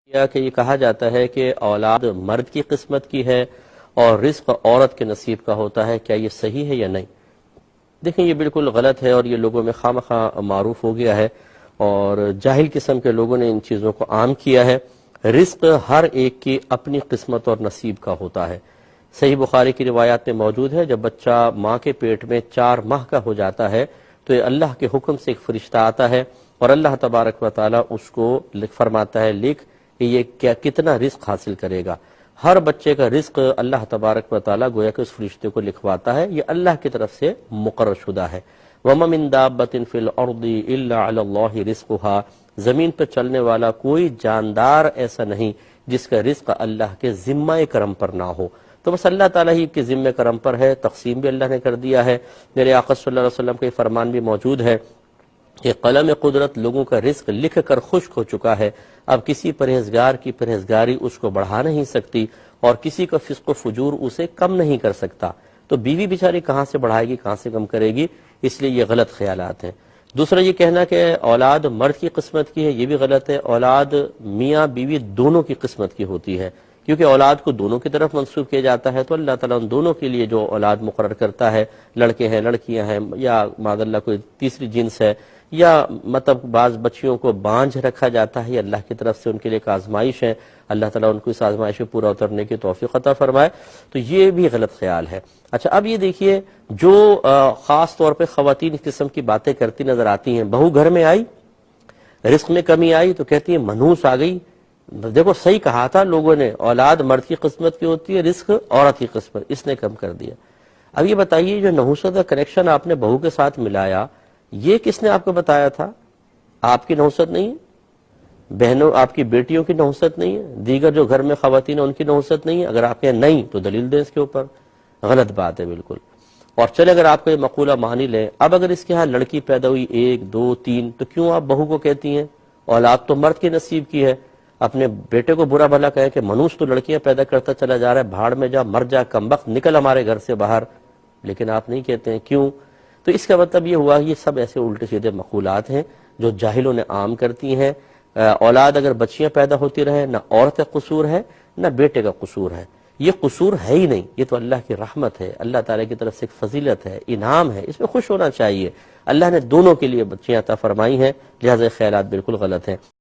کہ یہ کہا جاتا ہے کہ اولاد مرد کی قسمت کی ہے اور رزق عورت کے نصیب کا ہوتا ہے، کیا یہ صحیح ہے یا نہیں؟ دیکھیں، یہ بالکل غلط ہے اور یہ لوگوں میں خواہ معروف ہو گیا ہے اور جاہل قسم کے لوگوں نے ان چیزوں کو عام کیا ہے۔ رزق ہر ایک کی اپنی قسمت اور نصیب کا ہوتا ہے۔ صحیح بخاری کی روایات میں موجود ہے، جب بچہ ماں کے پیٹ میں 4 ماہ کا ہو جاتا ہے تو یہ اللہ کے حکم سے ایک فرشتہ آتا ہے اور اللہ تبارک و تعالی اس کو فرماتا ہے لکھ کہ یہ کتنا رزق حاصل کرے گا۔ ہر بچے کا رزق اللہ تبارک و تعالی گویا کہ اس فرشتے کو لکھواتا ہے، یہ اللہ کی طرف سے مقرر شدہ ہے۔ وَمَا مِن دَابَّةٍ فِي الْأَرْضِ إِلَّا عَلَى اللَّهِ رِزْقُهَا، زمین پر چلنے والا کوئی جاندار ایسا نہیں جس کا رزق اللہ کے ذمہ کرم پر نہ ہو، تو بس اللہ تعالیٰ ہی کے ذمہ کرم پر ہے، تقسیم بھی اللہ نے کر دیا ہے۔ میرے آقا صلی اللہ علیہ وسلم کا یہ فرمان بھی موجود ہے کہ قلم قدرت لوگوں کا رزق لکھ کر خشک ہو چکا ہے، اب کسی پرہیزگار کی پرہیزگاری اس کو بڑھا نہیں سکتی اور کسی کا فسق و فجور اسے کم نہیں کر سکتا، تو بیوی بیچاری کہاں سے بڑھائے گی، کہاں سے کم کرے گی؟ اس لیے یہ غلط خیالات ہیں۔ دوسرا یہ کہنا کہ اولاد مرد کی قسمت کی ہے، یہ بھی غلط ہے۔ اولاد میاں بیوی دونوں کی قسمت کی ہوتی ہے، کیونکہ اولاد کو دونوں کی طرف منسوب کیا جاتا ہے، تو اللہ تعالیٰ ان دونوں کے لیے جو اولاد مقرر کرتا ہے، لڑکے ہیں لڑکیاں ہیں یا معاذ اللہ کوئی تیسری جنس ہے، یا مطلب بعض بچیوں کو بانجھ رکھا جاتا ہے، یہ اللہ کی طرف سے ان کے لیے ایک آزمائش ہے، اللہ تعالیٰ ان کو اس آزمائش میں پورا اترنے کی توفیق عطا فرمائے، تو یہ بھی غلط خیال ہے۔ اچھا، اب یہ دیکھیے، جو خاص طور پہ خواتین اس قسم کی باتیں کرتی نظر آتی ہیں، بہو گھر میں آئی، رزق میں کمی آئی تو کہتی ہے منحوس آ گئی۔ دیکھو، صحیح کہا تھا لوگوں نے، اولاد مرد کی قسمت کی ہوتی ہے، رزق عورت کی قسمت، اس نے کم کر دیا۔ اب یہ بتائیے، جو نحوست کا کنیکشن آپ نے بہو کے ساتھ ملایا، یہ کس نے آپ کو بتایا تھا؟ آپ کی نحوست نہیں ہے؟ بہنوں، آپ کی بیٹیوں کی نحوست نہیں ہے؟ دیگر جو گھر میں خواتین ہیں ان کی نحوست نہیں ہے؟ اگر آپ کہیں نہیں تو دلیل دیں اس کے اوپر، غلط بات ہے بالکل۔ اور چلے اگر آپ کو یہ مقولہ مانی لیں، اب اگر اس کے ہاں لڑکی پیدا ہوئی 1 2 3، تو کیوں آپ بہو کو کہتی ہیں اولاد تو مرد کی نصیب کی ہے؟ اپنے بیٹے کو برا بھلا کہیں کہ منوس تو لڑکیاں پیدا کرتا چلا جا رہا ہے، بھاڑ میں جا، مر جا، کمبخت، نکل ہمارے گھر سے باہر، لیکن آپ نہیں کہتے ہیں، کیوں؟ تو اس کا مطلب یہ ہوا، یہ سب ایسے الٹے سیدھے مقولات ہیں جو جاہلوں نے عام کرتی ہیں۔ اولاد اگر بچیاں پیدا ہوتی رہے، نہ عورت کا قصور ہے نہ بیٹے کا قصور ہے، یہ قصور ہے ہی نہیں، یہ تو اللہ کی رحمت ہے، اللہ تعالیٰ کی طرف سے ایک فضیلت ہے، انعام ہے، اس میں خوش ہونا چاہیے۔ اللہ نے دونوں کے لیے بچیاں عطا فرمائی ہیں، لہذا خیالات بالکل غلط ہیں۔